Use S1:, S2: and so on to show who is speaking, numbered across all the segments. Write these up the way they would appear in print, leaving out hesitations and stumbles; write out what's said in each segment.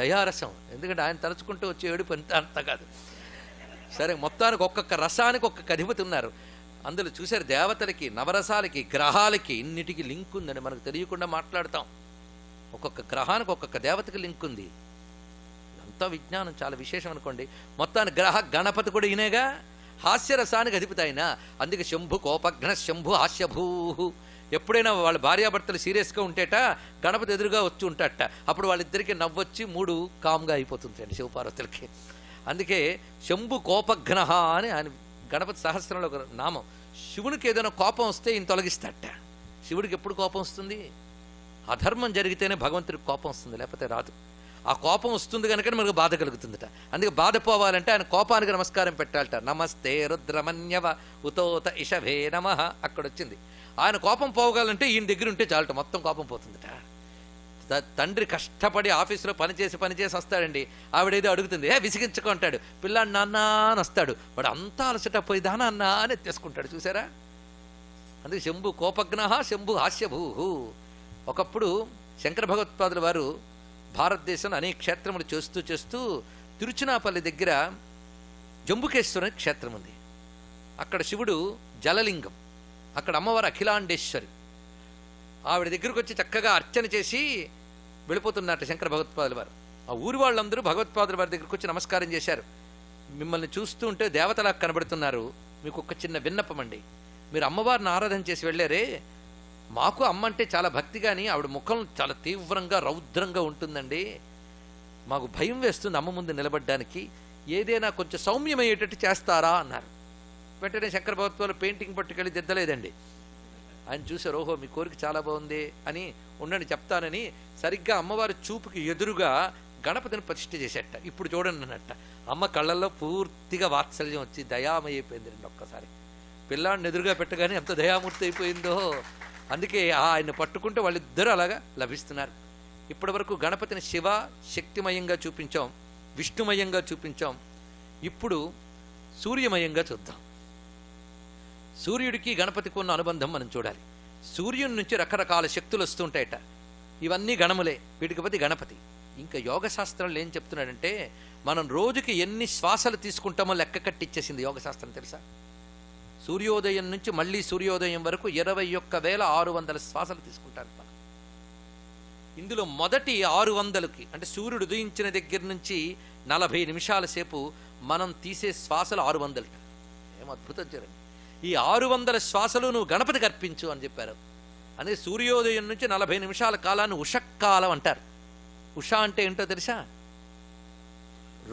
S1: దయారసం. ఎందుకంటే ఆయన తలుచుకుంటూ వచ్చే ఏడుపు అంత కాదు. సరే, మొత్తానికి ఒక్కొక్క రసానికి ఒక్కొక్క అధిపతి ఉన్నారు. అందులో చూశారు, దేవతలకి, నవరసాలకి, గ్రహాలకి ఇన్నిటికి లింక్ ఉందని మనకు తెలియకుండా మాట్లాడతాం. ఒక్కొక్క గ్రహానికి ఒక్కొక్క దేవతకి లింక్ ఉంది. అంతా విజ్ఞానం చాలా విశేషం అనుకోండి. మొత్తానికి గ్రహ గణపతి కూడా ఈయనేగా, హాస్యరసానికి అధిపతి ఆయన. అందుకే శంభు కోపఘ్న శంభు హాస్యభూ. ఎప్పుడైనా వాళ్ళ భార్యాభర్తలు సీరియస్గా ఉంటేట గణపతి ఎదురుగా వచ్చి ఉంటాట, అప్పుడు వాళ్ళిద్దరికి నవ్వొచ్చి మూడు కామ్గా అయిపోతుంది అండి శివపార్వతులకి. అందుకే శంభు కోపఘ్న అని ఆయన గణపతి సహస్రంలో ఒక నామం. శివునికి ఏదైనా కోపం వస్తే ఈయన తొలగిస్తాట. శివుడికి ఎప్పుడు కోపం వస్తుంది? అధర్మం జరిగితేనే భగవంతుడికి కోపం వస్తుంది, లేకపోతే రాదు. ఆ కోపం వస్తుంది కనుక మనకు బాధ కలుగుతుందట. అందుకే బాధ పోవాలంటే ఆయన కోపానికి నమస్కారం పెట్టాలట. నమస్తే రుద్రమన్యవ ఉతోత ఇషభే నమః. అక్కడ వచ్చింది. ఆయన కోపం పోవాలంటే ఈయన దగ్గర ఉంటే చాలట, మొత్తం కోపం పోతుందట. తండ్రి కష్టపడి ఆఫీసులో పనిచేసి వస్తాడండి. ఆవిడేదో అడుగుతుంది, విసిగించుకో అంటాడు. పిల్లాడు నాన్న అని వస్తాడు. వాడు అంతా అలసట పోయి నాన్న అని ఎత్తేసుకుంటాడు. చూసారా? అందుకే శంభు కోపఘ్న శంభు హాస్యభూ. ఒకప్పుడు శంకర భగవత్పాదుల వారు భారతదేశంలో అనేక క్షేత్రములు చేస్తూ తిరుచునాపల్లి దగ్గర జంబుకేశ్వర క్షేత్రం ఉంది. అక్కడ శివుడు జలలింగం, అక్కడ అమ్మవారు అఖిలాండేశ్వరి. ఆవిడ దగ్గరకు వచ్చి చక్కగా అర్చన చేసి వెళ్ళిపోతున్నట్టు శంకర భగవత్పాదుల వారు. ఆ ఊరి వాళ్ళందరూ భగవత్పాదుల వారి దగ్గరకు వచ్చి నమస్కారం చేశారు. మిమ్మల్ని చూస్తూ ఉంటే దేవతలా కనబడుతున్నారు, మీకు ఒక చిన్న విన్నపం అండి. మీరు అమ్మవారిని ఆరాధన చేసి వెళ్ళారే, మాకు అమ్మ అంటే చాలా భక్తి, కానీ ఆవిడ ముఖం చాలా తీవ్రంగా రౌద్రంగా ఉంటుందండి. మాకు భయం వేస్తుంది అమ్మ ముందు నిలబడ్డానికి. ఏదైనా కొంచెం సౌమ్యమయ్యేటట్టు చేస్తారా అన్నారు. వెంటనే శంకర భగవత్పాదులు పెయింటింగ్ పట్టుకెళ్ళి దిద్దలేదండి. ఆయన చూశారు, ఓహో మీ కోరిక చాలా బాగుంది అని, ఉండండి చెప్తానని సరిగ్గా అమ్మవారి చూపుకి ఎదురుగా గణపతిని ప్రతిష్ఠ చేసేట. ఇప్పుడు చూడండి అన్నట్ట. అమ్మ కళ్ళల్లో పూర్తిగా వాత్సల్యం వచ్చి దయామయ్యిపోయింది రండి. ఒక్కసారి పిల్లాడిని ఎదురుగా పెట్టగానే ఎంత దయామూర్తి అయిపోయిందో. అందుకే ఆయన పట్టుకుంటే వాళ్ళిద్దరూ అలాగా లభిస్తున్నారు. ఇప్పటి వరకు గణపతిని శివ శక్తిమయంగా చూపించాం, విష్ణుమయంగా చూపించాం. ఇప్పుడు సూర్యమయంగా చూద్దాం. సూర్యుడికి గణపతికి ఉన్న అనుబంధం మనం చూడాలి. సూర్యుడి నుంచి రకరకాల శక్తులు వస్తుంటాయట. ఇవన్నీ గణములే, వీటికి పది గణపతి. ఇంకా యోగశాస్త్రంలో ఏం చెప్తున్నాడంటే, మనం రోజుకి ఎన్ని శ్వాసలు తీసుకుంటామో లెక్క కట్టిచ్చేసింది యోగశాస్త్రం. తెలుసా? సూర్యోదయం నుంచి మళ్ళీ సూర్యోదయం వరకు 21,600 శ్వాసలు తీసుకుంటారు మనం. ఇందులో మొదటి 600కి అంటే సూర్యుడు ఉదయించిన దగ్గర నుంచి 40 నిమిషాల సేపు మనం తీసే శ్వాసలు 600. ఏం అద్భుతం చూడండి. ఈ 600 శ్వాసలు నువ్వు గణపతికి అర్పించు అని చెప్పారు. అదే సూర్యోదయం నుంచి 40 నిమిషాల కాలాన్ని ఉషకాలం అంటారు. ఉష అంటే ఏంటో తెలుసా?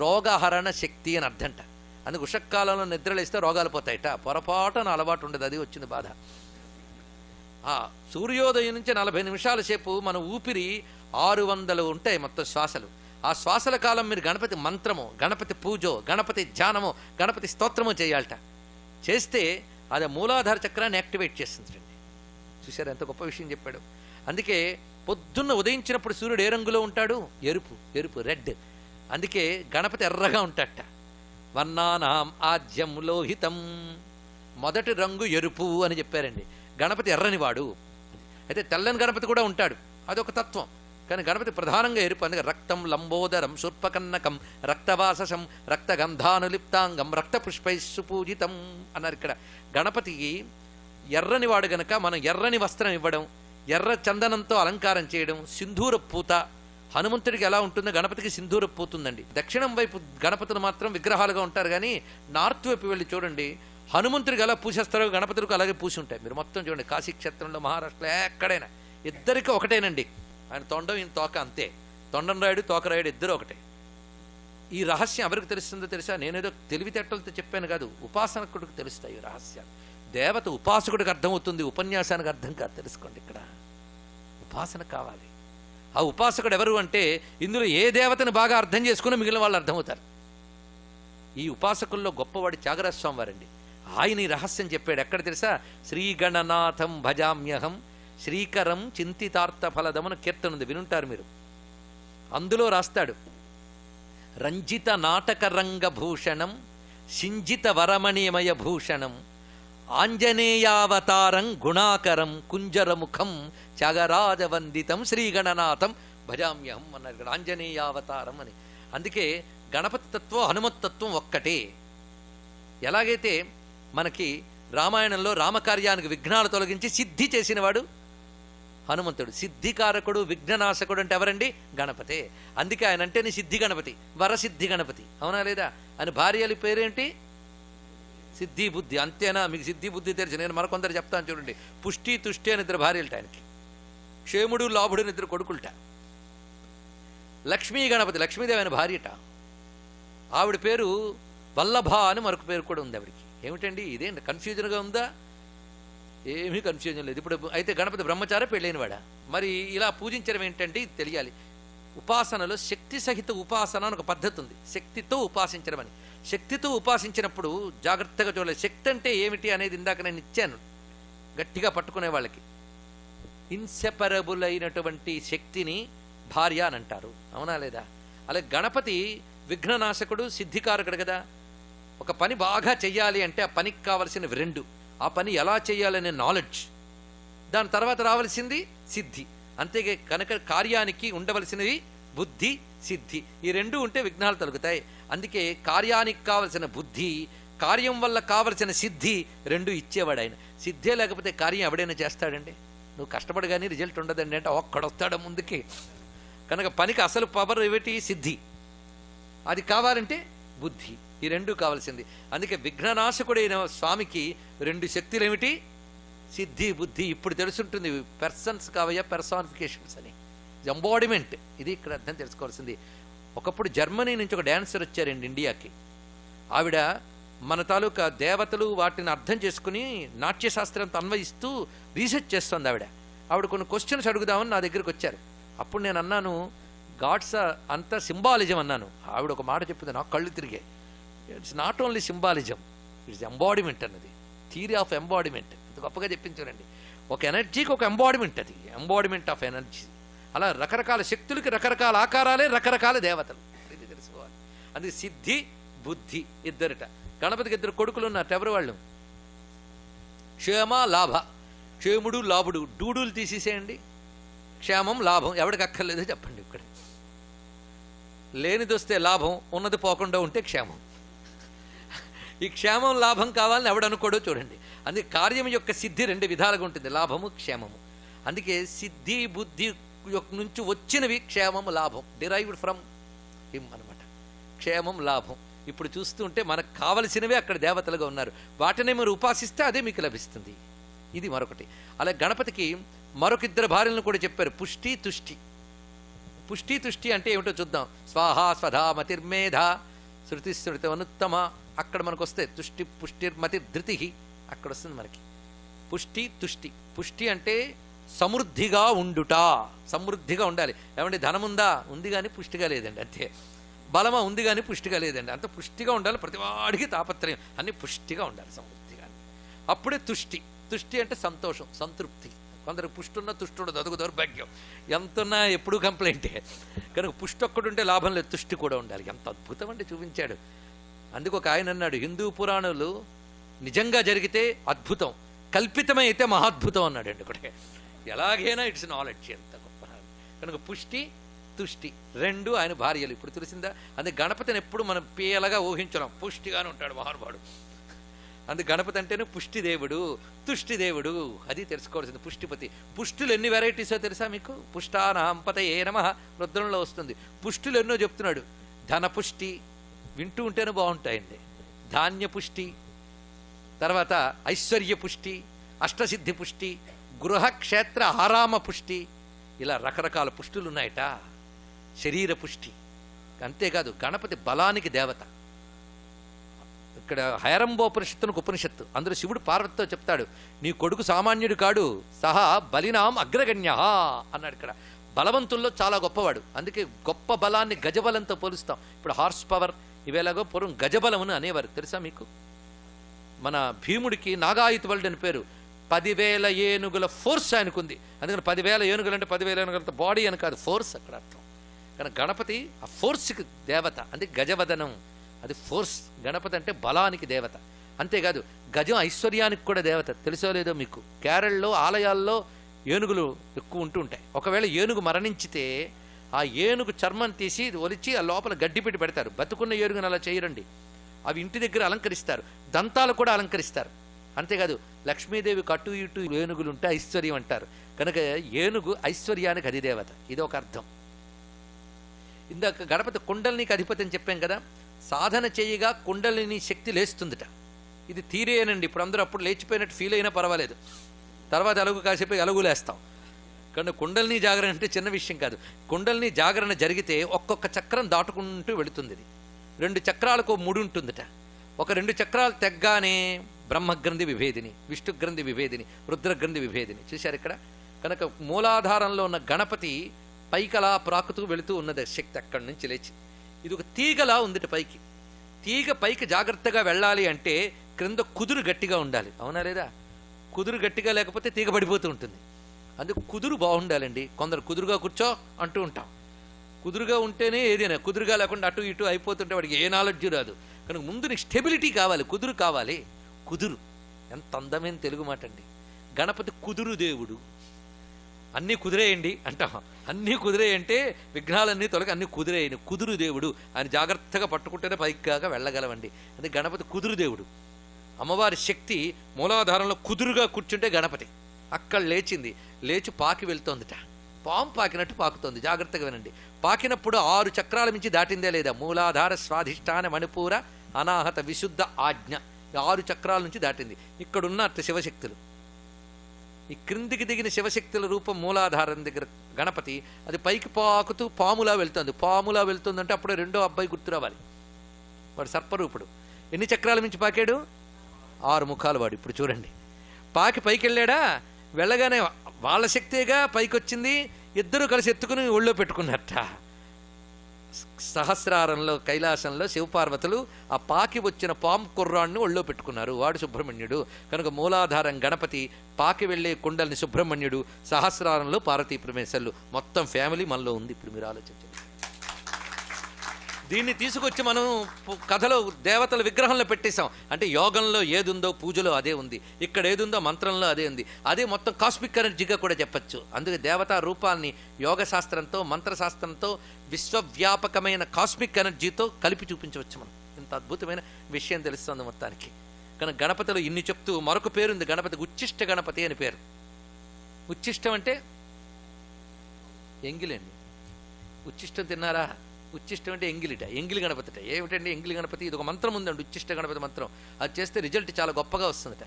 S1: రోగహరణ శక్తి అని అర్థంట. అందుకు ఉషకాలంలో నిద్రలేస్తే రోగాలు పోతాయట. పొరపాటున అలవాటు ఉండదు, అది వచ్చింది బాధ. ఆ సూర్యోదయం నుంచి 40 నిమిషాల సేపు మన ఊపిరి 600 ఉంటాయి మొత్తం శ్వాసలు. ఆ శ్వాసల కాలం మీరు గణపతి మంత్రము, గణపతి పూజో, గణపతి ధ్యానమో, గణపతి స్తోత్రమో చేయాలట. చేస్తే అది మూలాధార చక్రాన్ని యాక్టివేట్ చేస్తుంది. చూసారు ఎంత గొప్ప విషయం చెప్పాడు. అందుకే పొద్దున్న ఉదయించినప్పుడు సూర్యుడు ఏ రంగులో ఉంటాడు? ఎరుపు రెడ్. అందుకే గణపతి ఎర్రగా ఉంటాడట. వర్ణానాం ఆజ్యం లోహితం, మొదటి రంగు ఎరుపు అని చెప్పారండి. గణపతి ఎర్రనివాడు. అయితే తెల్లని గణపతి కూడా ఉంటాడు, అదొక తత్వం. కానీ గణపతి ప్రధానంగా ఎరుపు. అందుకే రక్తం లంబోదరం శూర్పకన్నకం రక్తవాససం రక్తగంధానులిప్తాంగం రక్తపుష్పై సుపూజితం అన్నారు. ఇక్కడ గణపతికి ఎర్రని వాడు గనక మనం ఎర్రని వస్త్రం ఇవ్వడం, ఎర్ర చందనంతో అలంకారం చేయడం, సింధూర పూత. హనుమంతుడికి ఎలా ఉంటుందో గణపతికి సింధూర పూతుందండి. దక్షిణం వైపు గణపతులు మాత్రం విగ్రహాలుగా ఉంటారు, కానీ నార్త్ వైపు వెళ్ళి చూడండి హనుమంతుడికి ఎలా పూసేస్తారో గణపతులకు అలాగే పూసి ఉంటాయి. మీరు మొత్తం చూడండి, కాశీ క్షేత్రంలో, మహారాష్ట్రలో ఎక్కడైనా ఇద్దరికి ఒకటేనండి. ఆయన తొండం ఈయన తోక అంతే. తొండం రాయుడు తోక రాయుడు ఇద్దరు ఒకటే. ఈ రహస్యం ఎవరికి తెలుస్తుందో తెలుసా? నేనేదో తెలివితేటలతో చెప్పాను కాదు, ఉపాసకుడికి తెలుస్తాయి ఈ రహస్యాలు. దేవత ఉపాసకుడికి అర్థమవుతుంది, ఉపన్యాసానికి అర్థం కాదు. తెలుసుకోండి, ఇక్కడ ఉపాసన కావాలి. ఆ ఉపాసకుడు ఎవరు అంటే ఇందులో ఏ దేవతను బాగా అర్థం చేసుకుని మిగిలిన వాళ్ళు అర్థమవుతారు. ఈ ఉపాసకుల్లో గొప్పవాడి త్యాగరాజ స్వామి వారండి. ఆయన ఈ రహస్యం చెప్పాడు. ఎక్కడ తెలుసా? శ్రీగణనాథం భజామ్యహం శ్రీకరం చింతితార్థ ఫలదమన కీర్తన ఉంది, వినుంటారు మీరు. అందులో రాస్తాడు, రంజిత నాటక రంగభూషణం సింజిత వరమణిమయ భూషణం ఆంజనేయావతారం గుణాకరం కుంజరముఖం త్యాగరాజవందితం శ్రీగణనాథం భజామ్యహం అన్నారు ఇక్కడ, ఆంజనేయావతారం అని. అందుకే గణపతి తత్వం హనుమత్తత్వం ఒక్కటే. ఎలాగైతే మనకి రామాయణంలో రామకార్యానికి విఘ్నాలు తొలగించి సిద్ధి చేసినవాడు హనుమంతుడు, సిద్ధికారకుడు విఘ్ననాశకుడు అంటే ఎవరండి? గణపతే. అందుకే ఆయన అంటేనే సిద్ధి గణపతి, వరసిద్ధి గణపతి, అవునా లేదా? అని భార్యల పేరేంటి? సిద్ధి బుద్ధి. అంతేనా? మీకు సిద్ధి బుద్ధి తెలిసి నేను మరికొందరు చెప్తాను చూడండి. పుష్టి తుష్టి అని ఇద్దరు భార్యలట ఆయనకి, క్షేముడు లాభుడు అని ఇద్దరు కొడుకులట. లక్ష్మీ గణపతి, లక్ష్మీదేవి ఆయన భార్యట. ఆవిడ పేరు వల్లభ అని మరొక పేరు కూడా ఉంది ఆవిడికి. ఏమిటండి ఇదేంటి కన్ఫ్యూజన్గా ఉందా? ఏమీ కన్ఫ్యూజన్ లేదు. ఇప్పుడు అయితే గణపతి బ్రహ్మచారి పెళ్ళైనవాడా? మరి ఇలా పూజించడం ఏంటంటే ఇది తెలియాలి. ఉపాసనలో శక్తి సహిత ఉపాసన అని ఒక పద్ధతి ఉంది, శక్తితో ఉపాసించడం అని. శక్తితో ఉపాసించినప్పుడు జాగ్రత్తగా చూడాలి. శక్తి అంటే ఏమిటి అనేది ఇందాక నేను ఇచ్చాను గట్టిగా పట్టుకునే వాళ్ళకి. ఇన్సెపరబుల్ అయినటువంటి శక్తిని భార్య అని అంటారు, అవునా లేదా? అలాగే గణపతి విఘ్ననాశకుడు, సిద్ధికారకుడు కదా. ఒక పని బాగా చెయ్యాలి అంటే ఆ పనికి కావలసినవి రెండు. ఆ పని ఎలా చేయాలనే నాలెడ్జ్, దాని తర్వాత రావలసింది సిద్ధి. అంతేగా కనుక కార్యానికి ఉండవలసినవి బుద్ధి సిద్ధి, ఈ రెండు ఉంటే విఘ్నాలు తొలగుతాయి. అందుకే కార్యానికి కావలసిన బుద్ధి, కార్యం వల్ల కావలసిన సిద్ధి రెండు ఇచ్చేవాడు ఆయన. సిద్ధే లేకపోతే కార్యం ఎవడైనా చేస్తాడండి? నువ్వు కష్టపడగానే రిజల్ట్ ఉండదండి అంటే ఒక్కడొస్తాడు ముందుకి. కనుక పనికి అసలు పవర్ ఏమిటి? సిద్ధి. అది కావాలంటే బుద్ధి, ఈ రెండు కావాల్సింది. అందుకే విఘ్ననాశకుడైన స్వామికి రెండు శక్తులు ఏమిటి? సిద్ధి బుద్ధి. ఇప్పుడు తెలుసుంటుంది పర్సన్స్ కావయ్యా, పర్సానిఫికేషన్స్ అని, ఎంబాడిమెంట్. ఇది ఇక్కడ అర్థం తెలుసుకోవాల్సింది. ఒకప్పుడు జర్మనీ నుంచి ఒక డాన్సర్ వచ్చారండి ఇండియాకి. ఆవిడ మన తాలూకా దేవతలు వాటిని అర్థం చేసుకుని నాట్యశాస్త్రంతో అన్వయిస్తూ రీసెర్చ్ చేస్తుంది ఆవిడ. ఆవిడ కొన్ని క్వశ్చన్స్ అడుగుదామని నా దగ్గరికి వచ్చారు. అప్పుడు నేను అన్నాను గాడ్స్ అంతా సింబాలిజం అన్నాను. ఆవిడ ఒక మాట చెప్పింది, నాకు కళ్ళు తిరిగాయి. It's not only symbolism, it's embodiment అన్నది, థియరీ ఆఫ్ ఎంబాడిమెంట్. ఇది గొప్పగా చెప్పించారండి. ఒక ఎనర్జీకి ఒక ఎంబాడిమెంట్, అది ఎంబాడిమెంట్ ఆఫ్ ఎనర్జీ. అలా రకరకాల శక్తులకి రకరకాల ఆకారాలే రకరకాల దేవతలు, ఇది తెలుసుకోవాలి. అందుకే సిద్ధి బుద్ధి ఇద్దరిట. గణపతికి ఇద్దరు కొడుకులు ఉన్నారు. ఎవరు వాళ్ళు? క్షేమ లాభ. క్షేముడు లాభుడు, డూడులు తీసేసేయండి. క్షేమం లాభం ఎవడికి అక్కర్లేదో చెప్పండి. ఇక్కడ లేనిది వస్తే లాభం, ఉన్నది పోకుండా ఉంటే క్షేమం. ఈ క్షేమం లాభం కావాలని ఎవడనుకోడో చూడండి. అందుకే కార్యం యొక్క సిద్ధి రెండు విధాలుగా ఉంటుంది, లాభము క్షేమము. అందుకే సిద్ధి బుద్ధి నుంచి వచ్చినవి క్షేమము లాభం, డిరైవ్డ్ ఫ్రమ్ హిమ్ అనమాట. క్షేమం లాభం. ఇప్పుడు చూస్తుంటే మనకు కావలసినవే అక్కడ దేవతలుగా ఉన్నారు. వాటినే మీరు ఉపాసిస్తే అదే మీకు లభిస్తుంది. ఇది మరొకటి. అలాగే గణపతికి మరొకిద్దరు భార్యలను కూడా చెప్పారు, పుష్టి తుష్టి. పుష్టి తుష్టి అంటే ఏమిటో చూద్దాం. స్వాహా స్వధా మతిర్మేధ శృతి శృతి అనుత్తమ. అక్కడ మనకు వస్తే తుష్టి పుష్టిర్మతి ధృతి, అక్కడ వస్తుంది మనకి పుష్టి తుష్టి. పుష్టి అంటే సమృద్ధిగా ఉండుట, సమృద్ధిగా ఉండాలి. ఏమంటే ధనం ఉందా? ఉంది కానీ పుష్టిగా లేదండి, అంతే. బలమా? ఉంది కానీ పుష్టిగా లేదండి, అంత పుష్టిగా ఉండాలి. ప్రతివాడికి తాపత్రయం, అన్ని పుష్టిగా ఉండాలి, సమృద్ధిగా. అప్పుడే తుష్టి. తుష్టి అంటే సంతోషం, సంతృప్తి. కొందరికి పుష్టున్న తుష్టుడు అదుగు దౌర్భాగ్యం, ఎంతున్నా ఎప్పుడూ కంప్లైంటే. కనుక పుష్టి ఒక్కడుంటే లాభం లేదు, తుష్టి కూడా ఉండాలి. ఎంత అద్భుతం అంటే చూపించాడు. అందుకు ఒక ఆయన అన్నాడు, హిందూ పురాణాలు నిజంగా జరిగితే అద్భుతం, కల్పితమై అయితే మహాద్భుతం అన్నాడు అండి. ఒకటే ఎలాగైనా ఇట్స్ నాలెడ్జ్, ఎంత గొప్ప. కనుక పుష్టి తుష్టి రెండు ఆయన భార్యలు. ఇప్పుడు తెలిసిందా? అందుకే గణపతిని ఎప్పుడు మనం పేలగా ఊహించడం, పుష్టిగానే ఉంటాడు మహానుభావుడు. అందుకే గణపతి అంటేనే పుష్టిదేవుడు, తుష్టిదేవుడు, అది తెలుసుకోవాల్సింది. పుష్టిపతి. పుష్టులు ఎన్ని వెరైటీసో తెలుసా మీకు? పుష్టానాంపతయే నమః రుద్రంలో వస్తుంది. పుష్టులు ఎన్నో చెప్తున్నాడు. ధన పుష్టి వింటూ ఉంటేనే బాగుంటాయండి. ధాన్య పుష్టి, తర్వాత ఐశ్వర్య పుష్టి, అష్టసిద్ధి పుష్టి, గృహక్షేత్ర ఆరామ పుష్టి, ఇలా రకరకాల పుష్టులు ఉన్నాయట. శరీర పుష్టి. అంతేకాదు గణపతి బలానికి దేవత. ఇక్కడ హైరంబోపనిషత్తునికి ఉపనిషత్తు, అందులో శివుడు పార్వతితో చెప్తాడు, నీ కొడుకు సామాన్యుడు కాడు, సహా బలినాం అగ్రగణ్య అన్నాడు. ఇక్కడ బలవంతుల్లో చాలా గొప్పవాడు. అందుకే గొప్ప బలాన్ని గజబలంతో పోలుస్తాం. ఇప్పుడు హార్స్ పవర్ ఇవేలాగో పూర్వం గజబలమును అనేవారు, తెలుసా మీకు? మన భీముడికి నాగాయుధబలుడు అని పేరు. 10,000 ఏనుగుల ఫోర్స్ ఆయనకుంది. అందుకని 10,000 ఏనుగులు అంటే 10,000 ఏనుగులతో బాడీ అని కాదు, ఫోర్స్ అక్కడ అర్థం. కానీ గణపతి ఆ ఫోర్స్కి దేవత, అందుకే గజవదనం, అది ఫోర్స్. గణపతి అంటే బలానికి దేవత. అంతేకాదు గజం ఐశ్వర్యానికి కూడా దేవత. తెలుసో లేదో మీకు, కేరళలో ఆలయాల్లో ఏనుగులు ఎక్కువ ఉంటూ ఉంటాయి. ఒకవేళ ఏనుగు మరణించితే ఆ ఏనుగు చర్మం తీసి ఒలిచి ఆ లోపల గడ్డి పెట్టి పెడతారు. బతుకున్న ఏనుగుని అలా చేయరండి. అవి ఇంటి దగ్గర అలంకరిస్తారు, దంతాలు కూడా అలంకరిస్తారు. అంతేకాదు లక్ష్మీదేవికి అటు ఇటు ఏనుగులు ఉంటే ఐశ్వర్యం అంటారు. కనుక ఏనుగు ఐశ్వర్యానికి అధిదేవత, ఇది ఒక అర్థం. ఇందాక గణపతి కుండలినికి అధిపతి అని చెప్పాం కదా, సాధన చేయగా కుండలిని శక్తి లేస్తుందిట. ఇది తీరేనండి. ఇప్పుడు అందరూ అప్పుడు లేచిపోయినట్టు ఫీల్ అయినా పర్వాలేదు, తర్వాత ఎలుగు కాసేపు ఎలుగులేస్తాం. కానీ కుండలిని జాగరణ అంటే చిన్న విషయం కాదు. కుండలిని జాగరణ జరిగితే ఒక్కొక్క చక్రం దాటుకుంటూ వెళుతుంది. ఇది 2 చక్రాలకు ముడి ఉంటుందిట. ఒక 2 చక్రాలు తెగ్గానే బ్రహ్మగ్రంథి విభేదిని, విష్ణుగ్రంథి విభేదిని, రుద్రగ్రంథి విభేదిని. చూశారు ఇక్కడ. కనుక మూలాధారంలో ఉన్న గణపతి పైకలా ప్రాకుతూ వెళుతూ ఉన్నది శక్తి అక్కడి నుంచి లేచి. ఇది ఒక తీగలా ఉందిట పైకి. తీగ పైకి జాగ్రత్తగా వెళ్ళాలి అంటే క్రింద కుదురు గట్టిగా ఉండాలి, అవునా లేదా? కుదురు గట్టిగా లేకపోతే తీగ పడిపోతూ ఉంటుంది. అందుకు కుదురు బాగుండాలండి. కొందరు కుదురుగా కూర్చో అంటూ ఉంటాం. కుదురుగా ఉంటేనే ఏదైనా, కుదురుగా లేకుండా అటు ఇటు అయిపోతుంటే వాడికి ఏ నాలెడ్జ్ రాదు. కనుక ముందు నీకు స్టెబిలిటీ కావాలి, కుదురు కావాలి. కుదురు ఎంత అందమైన తెలుగు మాట అండి. గణపతి కుదురు దేవుడు. అన్నీ కుదిరేయండి అంటాం. అన్నీ కుదిరేయంటే విఘ్నాలన్నీ తొలగి అన్నీ కుదిరేయండి. కుదురు దేవుడు ఆయన జాగ్రత్తగా పట్టుకుంటేనే పైకాగా వెళ్ళగలవండి. అది గణపతి కుదురు దేవుడు. అమ్మవారి శక్తి మూలాధారంలో కుదురుగా కూర్చుంటే గణపతి. అక్కడ లేచింది, లేచి పాకి వెళ్తోందిట. పాము పాకినట్టు పాకుతోంది. జాగ్రత్తగా వినండి. పాకినప్పుడు 6 చక్రాల మించి దాటిందే లేదా? మూలాధార, స్వాధిష్టాన, మణిపూర, అనాహత, విశుద్ధ, ఆజ్ఞ, 6 చక్రాల నుంచి దాటింది. ఇక్కడున్న శివశక్తులు, ఈ క్రిందికి దిగిన శివశక్తుల రూపం మూలాధారం దగ్గర గణపతి. అది పైకి పాకుతూ పాములా వెళ్తుంది. పాములా వెళ్తుందంటే అప్పుడే 2వ అబ్బాయి గుర్తు రావాలి. వాడు సర్పరూపుడు. ఎన్ని చక్రాల మించి పాకాడు? 6 ముఖాలు వాడు. ఇప్పుడు చూడండి, పాకి పైకి వెళ్ళాడా? వెళ్ళగానే వాళ్ళ శక్తిగా పైకి వచ్చింది. ఇద్దరు కలిసి ఎత్తుకుని ఒళ్ళో పెట్టుకున్నట్ట. సహస్రారంలో కైలాసంలో శివపార్వతులు ఆ పాకి వచ్చిన పాము కుర్రాన్ని ఒళ్ళో పెట్టుకున్నారు. వాడు సుబ్రహ్మణ్యుడు. కనుక మూలాధారం గణపతి, పాకి వెళ్లే కుండల్ని సుబ్రహ్మణ్యుడు, సహస్రారంలో పార్వతీ పరమేశ్వరులు. మొత్తం ఫ్యామిలీ మనలో ఉంది. ఇప్పుడు మీరు ఆలోచించండి. దీన్ని తీసుకొచ్చి మనం కథలో దేవతల విగ్రహంలో పెట్టేశాం. అంటే యోగంలో ఏదుందో పూజలో అదే ఉంది, ఇక్కడ ఏదుందో మంత్రంలో అదే ఉంది. అదే మొత్తం కాస్మిక్ ఎనర్జీగా కూడా చెప్పచ్చు. అందుకే దేవతా రూపాల్ని యోగ శాస్త్రంతో, మంత్రశాస్త్రంతో, విశ్వవ్యాపకమైన కాస్మిక్ ఎనర్జీతో కలిపి చూపించవచ్చు మనం. ఇంత అద్భుతమైన విషయం తెలుస్తుంది మొత్తానికి. కనుక గణపతిలో ఇన్ని చెప్తూ మరొక పేరుంది గణపతికి, ఉచ్చిష్ట గణపతి అని పేరు. ఉచ్చిష్టం అంటే ఎంగిలండి. ఉచ్చిష్టం తిన్నారా? ఉచ్చిష్టం అంటే ఎంగిలిట, ఎంగిలి గణపతిట. ఏమిటండి ఎంగిలి గణపతి? ఇది ఒక మంత్రం ఉందండి, ఉచ్చిష్ట గణపతి మంత్రం. అది చేస్తే రిజల్ట్ చాలా గొప్పగా వస్తుందట.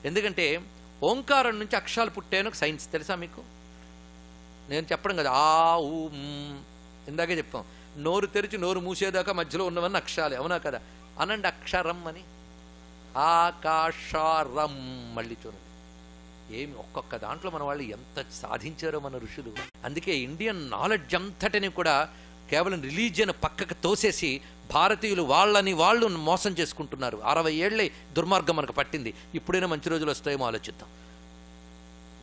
S1: ఎందుకంటే ఓంకారం నుంచి అక్షరాలు పుట్టాయని ఒక సైన్స్ తెలుసా మీకు? నేను చెప్పడం కదా, ఆ ఊ ఇందాకే చెప్పాం. నోరు తెరిచి నోరు మూసేదాకా మధ్యలో ఉన్నవన్నీ అక్షరాలే, అవునా కదా? అనండి అక్షరం అని. ఆకాశారం. మళ్ళీ చూడండి, ఏమి ఒక్కొక్క దాంట్లో మన వాళ్ళు ఎంత సాధించారో మన ఋషులు. అందుకే ఇండియన్ నాలెడ్జ్ అంతటిని కూడా కేవలం రిలీజియన్ పక్కకు తోసేసి భారతీయులు వాళ్ళని వాళ్ళు మోసం చేసుకుంటున్నారు. 60 ఏళ్లే దుర్మార్గం మనకు పట్టింది. ఇప్పుడైనా మంచి రోజులు వస్తాయేమో ఆలోచిద్దాం.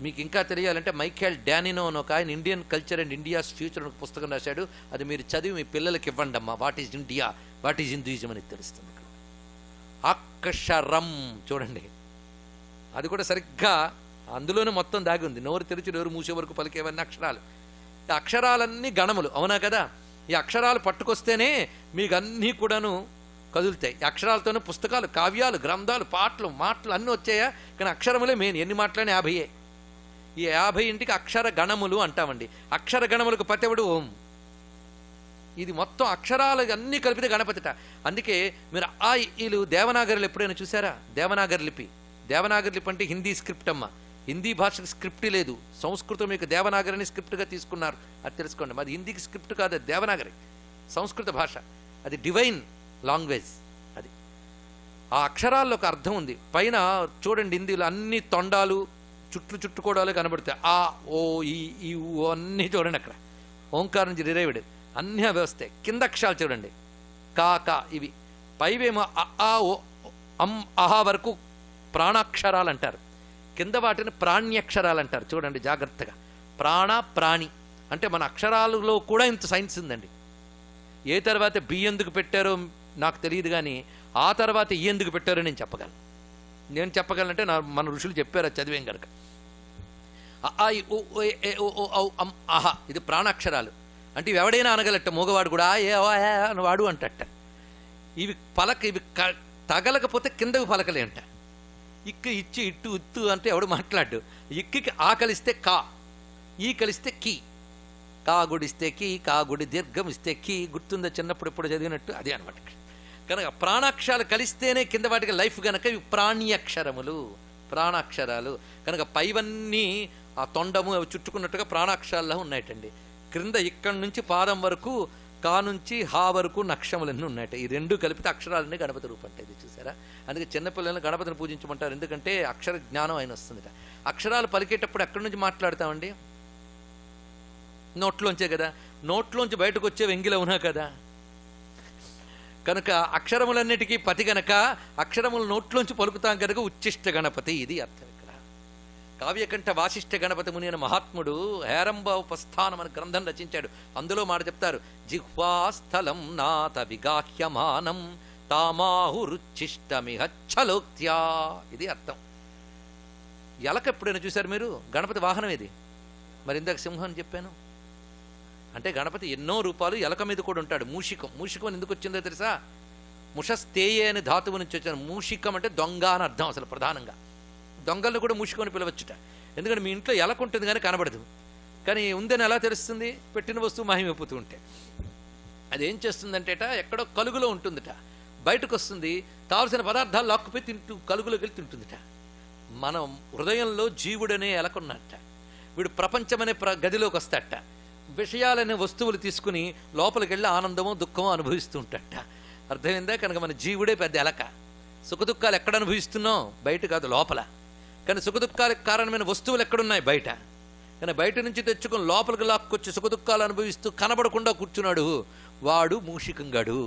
S1: మీకు ఇంకా తెలియాలంటే మైఖేల్ డానినో అని ఒక ఆయన Indian culture and India's future అని పుస్తకం రాశాడు. అది మీరు చదివి మీ పిల్లలకి ఇవ్వండి అమ్మా. What is India, what is Hinduism అని తెలుస్తుంది. అక్షరం చూడండి, అది కూడా సరిగ్గా అందులోనే మొత్తం దాగి ఉంది. నోరు తెరిచి నోరు మూసే వరకు పలికేవన్నీ అక్షరాలు. అక్షరాలన్నీ గణములు, అవునా కదా? ఈ అక్షరాలు పట్టుకొస్తేనే మీకు అన్నీ కూడాను కదులుతాయి. ఈ అక్షరాలతోనే పుస్తకాలు, కావ్యాలు, గ్రంథాలు, పాటలు, మాటలు అన్నీ వచ్చాయా? కానీ అక్షరములే మెయిన్. ఎన్ని మాటలని 50. ఈ 50 అక్షర గణములు అంటామండి. అక్షర గణములకు పతెవడు ఓం. ఇది మొత్తం అక్షరాలు అన్నీ కలిపితే గణపతిట. అందుకే మీరు ఆ ఈలు దేవనాగరిలు ఎప్పుడైనా చూసారా? దేవనాగరి లిపి. దేవనాగరి లిపి అంటే హిందీ స్క్రిప్ట్ అమ్మ. హిందీ భాషకు స్క్రిప్ట్ లేదు. సంస్కృతం మీకు దేవనాగరిని స్క్రిప్ట్గా తీసుకున్నారు, అది తెలుసుకోండి. అది హిందీకి స్క్రిప్ట్ కాదు, అది దేవనాగరి, సంస్కృత భాష. అది డివైన్ లాంగ్వేజ్. అది ఆ అక్షరాల్లో ఒక అర్థం ఉంది. పైన చూడండి, హిందీలో అన్ని తొండాలు, చుట్టుకోవడాలు కనబడతాయి. ఆ ఓ ఈ ఊ అన్నీ చూడండి. అక్కడ ఓంకారం నుంచి డిరైవ్డ్ అన్నీ అవి వస్తాయి. కింద అక్షరాలు చూడండి, కా కా ఇవి. పైవేమో ఆ ఓ అమ్ అహా వరకు ప్రాణాక్షరాలు అంటారు. కింద వాటిని ప్రాణ్యక్షరాలు అంటారు. చూడండి జాగ్రత్తగా. ప్రాణ ప్రాణి అంటే మన అక్షరాలలో కూడా ఇంత సైన్స్ ఉందండి. ఏ తర్వాత బి ఎందుకు పెట్టారో నాకు తెలియదు, కానీ ఆ తర్వాత ఈ ఎందుకు పెట్టారో నేను చెప్పగలను. నేను చెప్పగలనంటే మన ఋషులు చెప్పారు, అది చదివేం కనుక. అ ఆ ఇ ఉ ఏ ఓ ఔ అం అహ ఇది ప్రాణాక్షరాలు. అంటే ఇవి ఎవడైనా అనగలట, మూగవాడు కూడా ఏ అని వాడు అంటట. ఇవి తగలకపోతే కిందవి పలకలే అంట. ఇక్కు ఇచ్చి ఇట్టు ఉత్తు అంటే ఎవడు మాట్లాడు. ఇక్కికి ఆ కలిస్తే కా, ఈ కలిస్తే కీ, కా గుడిస్తే కీ, కా గుడి దీర్ఘం ఇస్తే కీ. గుర్తుందా చిన్నప్పుడు ఎప్పుడు చదివినట్టు? అదే అనమాట. కనుక ప్రాణాక్షరాలు కలిస్తేనే కింద వాటికి లైఫ్ గనక ఇవి ప్రాణ్యక్షరములు, ప్రాణాక్షరాలు. కనుక పైవన్నీ ఆ తొండము అవి చుట్టుకున్నట్టుగా ప్రాణాక్షరాల్లో ఉన్నాయటండి. క్రింద ఇక్కడి నుంచి పాదం వరకు, కా నుంచి హా వరకు నక్షములన్నీ ఉన్నాయట. ఈ రెండు కలిపితే అక్షరాలన్నీ గణపతి రూపం అంటే ఇది చూసారా. అందుకే చిన్నపిల్లలను గణపతిని పూజించమంటారు, ఎందుకంటే అక్షర జ్ఞానం ఆయన వస్తుందిట. అక్షరాలు పలికేటప్పుడు ఎక్కడి నుంచి మాట్లాడతామండి? నోట్లోంచే కదా. నోట్లోంచి బయటకు వచ్చే వెంగిల ఉన్నా కదా. కనుక అక్షరములన్నిటికీ పతి గనక అక్షరములు నోట్లోంచి పలుకుతాం కనుక ఉచ్చిష్ట గణపతి, ఇది అర్థం ఇక్కడ. కావ్యకంఠ వాసిష్ఠ గణపతి ముని అనే మహాత్ముడు హేరంబ ఉపస్థానం అనే గ్రంథం రచించాడు. అందులో మాట చెప్తారు, జిహ్వాస్థలం నాథ విగాహ్యమానం తామాహురుచ్చిష్టమిహచ్చలోక్త్యా, ఇది అర్థం. ఎలక ఎప్పుడైనా చూశారు మీరు? గణపతి వాహనం ఇది. మరి ఇందాక సింహం అని చెప్పాను అంటే గణపతి ఎన్నో రూపాలు. ఎలక మీద కూడా ఉంటాడు. మూషికం, మూషికం అని ఎందుకు వచ్చిందో తెలుసా? ముషస్తేయే అనే ధాతువు నుంచి వచ్చాను. మూషికం అంటే దొంగ అని అర్థం. అసలు ప్రధానంగా దొంగలను కూడా మూషికం అని పిలవచ్చుట. ఎందుకంటే మీ ఇంట్లో ఎలక ఉంటుంది కానీ కనబడదు, కానీ ఉందని ఎలా తెలుస్తుంది? పెట్టిన వస్తువు మాయమైపోతూ ఉంటే. అదేం చేస్తుందంటేట, ఎక్కడో కలుగులో ఉంటుందిట, బయటకు వస్తుంది, కావలసిన పదార్థాలు లాక్కుపోయి తింటూ కలుగులోకి వెళ్ళి తింటుందిట. మనం హృదయంలో జీవుడనే ఎలకున్నట్ట. వీడు ప్రపంచమనే గదిలోకి వస్తాట, విషయాలనే వస్తువులు తీసుకుని లోపలికి వెళ్ళి ఆనందమో దుఃఖమో అనుభవిస్తూ ఉంటాట. అర్థమైందా? కనుక మన జీవుడే పెద్ద ఎలక. సుఖదుఖాలు ఎక్కడ అనుభవిస్తున్నాం? బయట కాదు, లోపల. కానీ సుఖదుఖాలకు కారణమైన వస్తువులు ఎక్కడున్నాయి? బయట. కానీ బయట నుంచి తెచ్చుకొని లోపలికి లాక్కొచ్చి సుఖదుఖాలు అనుభవిస్తూ కనబడకుండా కూర్చున్నాడు వాడు మూషికంగాడు.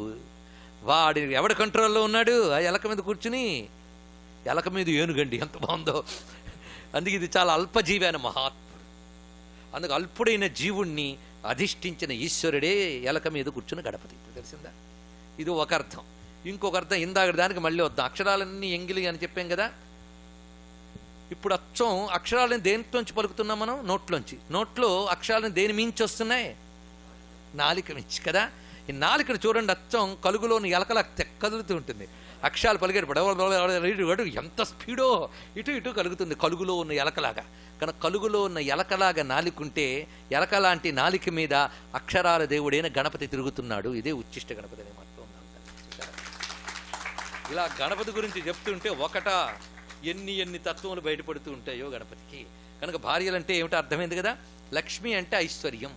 S1: వాడి ఎవడి కంట్రోల్లో ఉన్నాడు? ఆ ఎలక మీద కూర్చుని. ఎలక మీద ఏనుగండి, ఎంత బాగుందో. అందుకే ఇది చాలా అల్పజీవి అయిన మహాత్ముడు. అందుకు అల్పుడైన జీవుణ్ణి అధిష్ఠించిన ఈశ్వరుడే ఎలక మీద కూర్చుని గణపతి. తెలిసిందా? ఇది ఒక అర్థం. ఇంకొక అర్థం ఇందాక దానికి మళ్ళీ వద్దాం. అక్షరాలన్నీ ఎంగిలి అని చెప్పాం కదా. ఇప్పుడు అచ్చం అక్షరాలను దేనిలోంచి పలుకుతున్నాం మనం? నోట్లోంచి. నోట్లో అక్షరాలను దేని మించి వస్తున్నాయి? నాలిక మించి కదా. ఈ నాలికను చూడండి, అచ్చం కలుగులోని ఎలకలా కదులుతూ ఉంటుంది. అక్షరాలు పలికేటప్పుడు ఎంత స్పీడో ఇటు ఇటు కలుగుతుంది, కలుగులో ఉన్న ఎలకలాగా. కనుక కలుగులో ఉన్న ఎలకలాగా నాలికుంటే ఎలక లాంటి నాలిక మీద అక్షరాల దేవుడైన గణపతి తిరుగుతున్నాడు. ఇదే ఉచ్చిష్ట గణపతి అనే మాట ఉన్నాం. ఇలా గణపతి గురించి చెప్తుంటే ఒకటా ఎన్ని తత్వములు బయటపడుతూ ఉంటాయో గణపతికి. కనుక భార్యలంటే ఏమిటో అర్థమైంది కదా. లక్ష్మి అంటే ఐశ్వర్యం.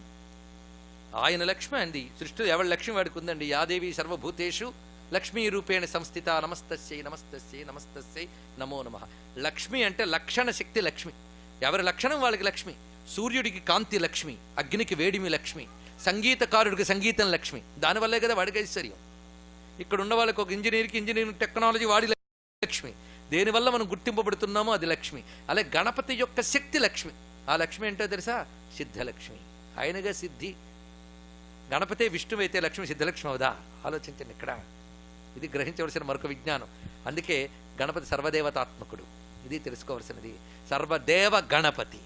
S1: ఆయన లక్ష్మి అంది. సృష్టిలో ఎవరి లక్ష్మి వాడికి ఉందండి. యాదేవి సర్వభూతేషు లక్ష్మీ రూపేణ సంస్థిత. నమస్తస్యై నమస్తస్యై నమస్తస్యై నమో నమః. లక్ష్మి అంటే లక్షణ శక్తి లక్ష్మి. ఎవరి లక్షణం వాళ్ళకి లక్ష్మి. సూర్యుడికి కాంతి లక్ష్మి, అగ్నికి వేడిమి లక్ష్మి, సంగీతకారుడికి సంగీతం లక్ష్మి. దానివల్లే కదా వాడికి ఐశ్వర్యం. ఇక్కడ ఉన్న వాళ్ళకి ఒక ఇంజనీరింగ్ టెక్నాలజీ వాడి లక్ష్మి. దేనివల్ల మనం గుర్తింపబడుతున్నామో అది లక్ష్మి. అలాగే గణపతి యొక్క శక్తి లక్ష్మి. ఆ లక్ష్మి ఏంటో తెలుసా? సిద్ధలక్ష్మి. ఆయనగా సిద్ధి. గణపతే విష్ణువు అయితే లక్ష్మి సిద్ధలక్ష్మి అవుదా? ఆలోచించండి ఇక్కడ. ఇది గ్రహించవలసిన మరొక విజ్ఞానం. అందుకే గణపతి సర్వదేవతాత్మకుడు. ఇది తెలుసుకోవలసినది. సర్వదేవ గణపతి.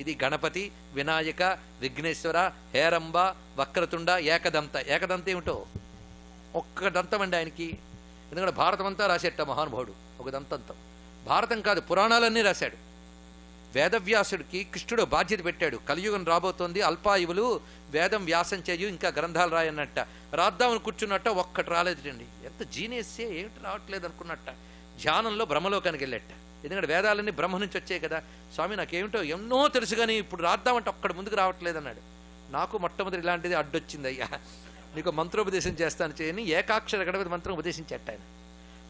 S1: ఇది గణపతి, వినాయక, విఘ్నేశ్వర, హేరంబ, వక్రతుండ, ఏకదంత. ఏకదంత ఏమిటో? ఒక్క దంతం అండి ఆయనకి. ఎందుకంటే భారతం అంతా రాసేట మహానుభావుడు ఒక దంతంతో. భారతం కాదు, పురాణాలన్నీ రాశాడు. వేదవ్యాసుడికి కృష్ణుడు బాధ్యత పెట్టాడు. కలియుగం రాబోతోంది, అల్పాయువులు, వేదం వ్యాసం చేయు, ఇంకా గ్రంథాలు రాయన్నట్ట. రాద్దామని కూర్చున్నట్ట, ఒక్కటి రాలేదండి. ఎంత జీనియస్సే, ఏమిటి రావట్లేదు అనుకున్నట్ట. ధ్యానంలో బ్రహ్మలోకానికి వెళ్ళట. ఎందుకంటే వేదాలన్నీ బ్రహ్మ నుంచి వచ్చాయి కదా. స్వామి నాకేమిటో ఎన్నో తెలుసు కానీ ఇప్పుడు రాద్దామంటే ఒక్కడి ముందుకు రావట్లేదు అన్నాడు. నాకు మొట్టమొదటి ఇలాంటిది అడ్డొచ్చింది అయ్యా, నీకు మంత్రోపదేశం చేస్తాను చేయని ఏకాక్షర గణపతి మంత్రం ఉపదేశించట ఆయన.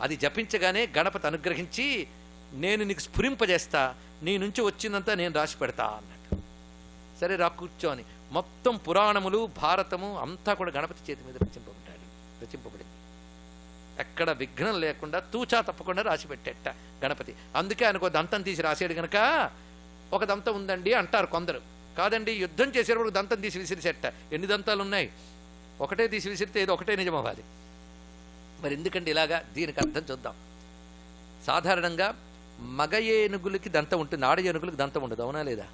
S1: అది జపించగానే గణపతి అనుగ్రహించి నేను నీకు స్ఫురింపజేస్తా, నీ నుంచి వచ్చిందంతా నేను రాసి పెడతా అన్నట్టు. సరే రా కూర్చోని. మొత్తం పురాణములు, భారతము అంతా కూడా గణపతి చేతి మీద రచింపబడింది. ఎక్కడ విఘ్నం లేకుండా తూచా తప్పకుండా రాసి పెట్టేట గణపతి. అందుకే ఆయనకు దంతం తీసి రాసాడు గనక ఒక దంతం ఉందండి అంటారు కొందరు. కాదండి, యుద్ధం చేసేటప్పుడు దంతం తీసి విసిరిసేట. ఎన్ని దంతాలు ఉన్నాయి? ఒకటే తీసి విసిరితే ఏదో ఒకటే నిజం అవ్వాలి. మరి ఎందుకండి ఇలాగా? దీనికి అర్థం చూద్దాం. సాధారణంగా మగ ఏనుగులకి దంతం ఉంటుంది, ఆడ ఏనుగులకి దంతం ఉండదు. అవునా లేదా?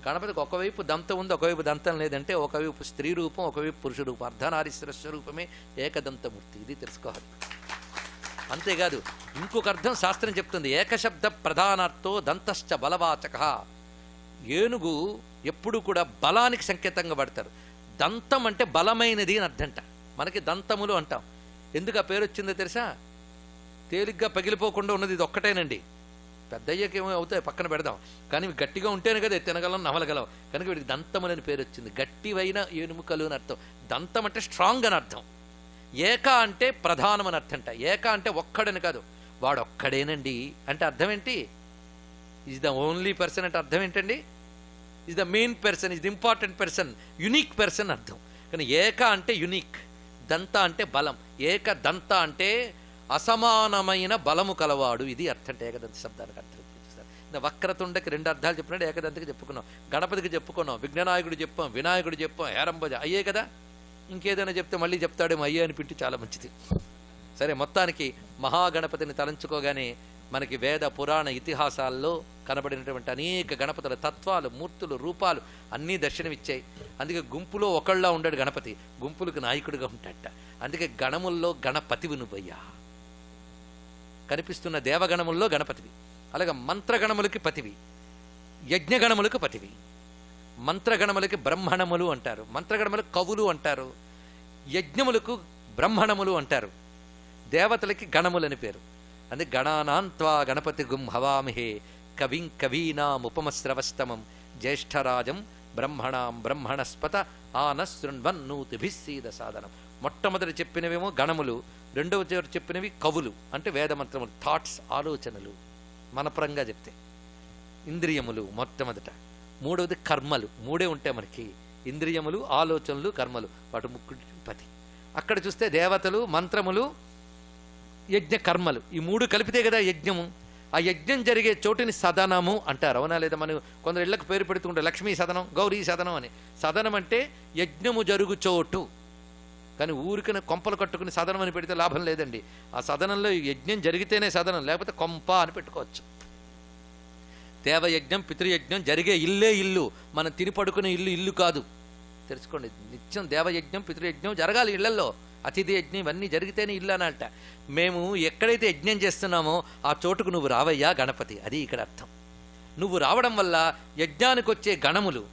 S1: గణపతికి ఒకవైపు దంతం ఉంది, ఒకవైపు దంతం లేదంటే ఒకవైపు స్త్రీ రూపం, ఒకవైపు పురుష రూపం, అర్ధనారీశ్వర స్వరూపమే ఏకదంతమూర్తి. ఇది తెలుసుకోవాలి. అంతేకాదు ఇంకొక అర్థం శాస్త్రం చెప్తుంది, ఏకశబ్ద ప్రధానార్థో దంతశ్చ బలవాచక. ఏనుగు ఎప్పుడు కూడా బలానికి సంకేతంగా పడతారు. దంతం అంటే బలమైనది అని అర్థంట. మనకి దంతములు అంటాం. ఎందుకు ఆ పేరు వచ్చిందో తెలుసా? తేలిగ్గా పగిలిపోకుండా ఉన్నది ఇది ఒక్కటేనండి. పెద్దయ్యకేమో అవుతాయి, పక్కన పెడదాం. కానీ ఇవి గట్టిగా ఉంటేనే కదా తినగలం, నవలగలం. కనుక వీడికి దంతములని పేరు వచ్చింది. గట్టివైన ఎనుముకలు అని అర్థం. దంతం అంటే స్ట్రాంగ్ అని అర్థం. ఏక అంటే ప్రధానం అని అర్థంట. ఏక అంటే ఒక్కడని కాదు, వాడొక్కడేనండి అంటే అర్థం ఏంటి? ఈజ్ ద ఓన్లీ పర్సన్ అంటే అర్థం ఏంటండి? Is the main person, is the important person, unique person అర్థం. కానీ ఏక అంటే యునిక్, దంత అంటే బలం. ఏక దంత అంటే అసమానమైన బలము కలవాడు. ఇది అర్థం అంటే ఏకదంత శబ్దానికి అర్థం. వక్రతుండకి 2 అర్థాలు చెప్పినట్టు ఏకదంతకి చెప్పుకున్నాం, గణపతికి చెప్పుకున్నాం, విఘ్ననాయకుడు చెప్పాం, వినాయకుడు చెప్పాం, హేరంబజ అయ్యే కదా. ఇంకేదైనా చెప్తే మళ్ళీ చెప్తాడేమో అయ్యే అని పిట్టి చాలా మంచిది. సరే, మొత్తానికి మహాగణపతిని తలంచుకోగానే మనకి వేద పురాణ ఇతిహాసాల్లో కనబడినటువంటి అనేక గణపతుల తత్వాలు, మూర్తులు, రూపాలు అన్నీ దర్శనమిచ్చాయి. అందుకే గుంపులో ఒకళ్ళ ఉండడు గణపతి, గుంపులకు నాయకుడిగా ఉంటాడట. అందుకే గణముల్లో గణపతివి నువ్వయ్యా. కనిపిస్తున్న దేవగణముల్లో గణపతివి, అలాగే మంత్రగణములకి పతివి, యజ్ఞగణములకు పతివి. మంత్రగణములకి బ్రహ్మణములు అంటారు, మంత్రగణములకు కవులు అంటారు, యజ్ఞములకు బ్రహ్మణములు అంటారు, దేవతలకి గణములని పేరు. అందుకే గణానాంత్వా గణపతి గుం హవామిహే కవిం కవీనాముపమశ్రవస్తమం జ్యేష్ఠరాజం బ్రహ్మణాం బ్రహ్మణస్పత ఆనశృణ్వన్నూతిభిస్సీద సాధనం. మొట్టమొదటి చెప్పినవేమో గణములు, రెండవ చెప్పినవి కవులు అంటే వేదమంత్రములు, థాట్స్, ఆలోచనలు. మనపరంగా చెప్తే ఇంద్రియములు మొట్టమొదట, మూడవది కర్మలు. 3 ఉంటాయి మనకి, ఇంద్రియములు, ఆలోచనలు, కర్మలు. వాటి ముగ్గురు పతి. అక్కడ చూస్తే దేవతలు, మంత్రములు, యజ్ఞ, కర్మలు, ఈ 3 కలిపితే కదా యజ్ఞము. ఆ యజ్ఞం జరిగే చోటుని సదనము అంటారు, అవునా లేదా? మనం కొందరు ఇళ్లకు పేరు పెడుతుంటారు, లక్ష్మీ సదనం, గౌరీ సదనం అని. సదనం అంటే యజ్ఞము జరుగు చోటు. కానీ ఊరికనే కొంపలు కట్టుకుని సదనం అని పెడితే లాభం లేదండి. ఆ సదనంలో యజ్ఞం జరిగితేనే సదనం, లేకపోతే కొంప అని పెట్టుకోవచ్చు. దేవయజ్ఞం, పితృయజ్ఞం జరిగే ఇల్లే ఇల్లు, మనం తిని పడుకునే ఇల్లు ఇల్లు కాదు. తెలుసుకోండి, నిత్యం దేవయజ్ఞం, పితృయజ్ఞం జరగాలి ఇళ్లలో. అతిథి యజ్ఞం ఇవన్నీ జరిగితేనే ఇల్లు అనంట. మేము ఎక్కడైతే యజ్ఞం చేస్తున్నామో ఆ చోటుకు నువ్వు రావయ్యా గణపతి, అది ఇక్కడ అర్థం. నువ్వు రావడం వల్ల యజ్ఞానికి వచ్చే గణములు,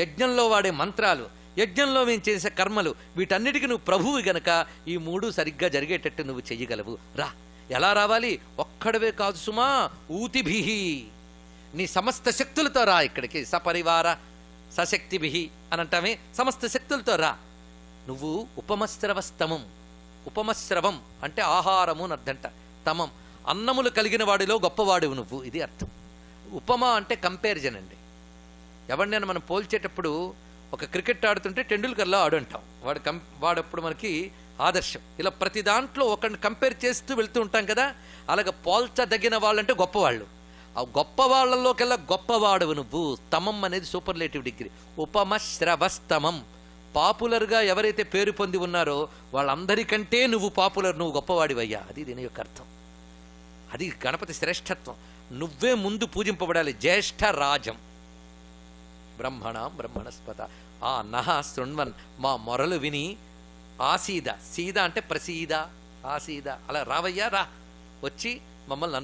S1: యజ్ఞంలో వాడే మంత్రాలు, యజ్ఞంలో మేము చేసే కర్మలు, వీటన్నిటికీ నువ్వు ప్రభువు గనక ఈ 3 సరిగ్గా జరిగేటట్టు నువ్వు చెయ్యగలవు. రా. ఎలా రావాలి? ఒక్కడవే కాదు సుమా, ఊతిభిహి, నీ సమస్త శక్తులతో రా ఇక్కడికి. సపరివార సశక్తిభిహి అని అంటామే, సమస్త శక్తులతో రా. నువ్వు ఉపమశ్రవస్తమం, ఉపమశ్రవం అంటే ఆహారము అని అర్థంట. తమం అన్నములు కలిగిన వాడిలో గొప్పవాడివు నువ్వు, ఇది అర్థం. ఉపమా అంటే కంపారిజన్ అండి. ఎవరినైనా మనం పోల్చేటప్పుడు, ఒక క్రికెట్ ఆడుతుంటే టెండూల్కర్లో ఆడు అంటాం, వాడప్పుడు మనకి ఆదర్శం. ఇలా ప్రతి దాంట్లో ఒకరిని కంపేర్ చేస్తూ వెళ్తూ ఉంటాం కదా. అలాగ పోల్చదగిన వాళ్ళంటే గొప్పవాళ్ళు. ఆ గొప్ప వాళ్ళలోకెల్లా గొప్పవాడవు నువ్వు. తమం అనేది సూపర్లేటివ్ డిగ్రీ. ఉపమశ్రవస్తమం, పాపులర్గా ఎవరైతే పేరు పొంది ఉన్నారో వాళ్ళందరికంటే నువ్వు పాపులర్, నువ్వు గొప్పవాడివయ్యా, అది దీని యొక్క అర్థం. అది గణపతి శ్రేష్ఠత్వం. నువ్వే ముందు పూజింపబడాలి. జ్యేష్ఠ రాజం బ్రహ్మణాం బ్రహ్మణస్పత ఆ నహ శృణ్వన్, మా మొరలు విని, ఆసీద, సీద అంటే ప్రసీద, ఆసీద, అలా రావయ్యా, రా, వచ్చి మమ్మల్ని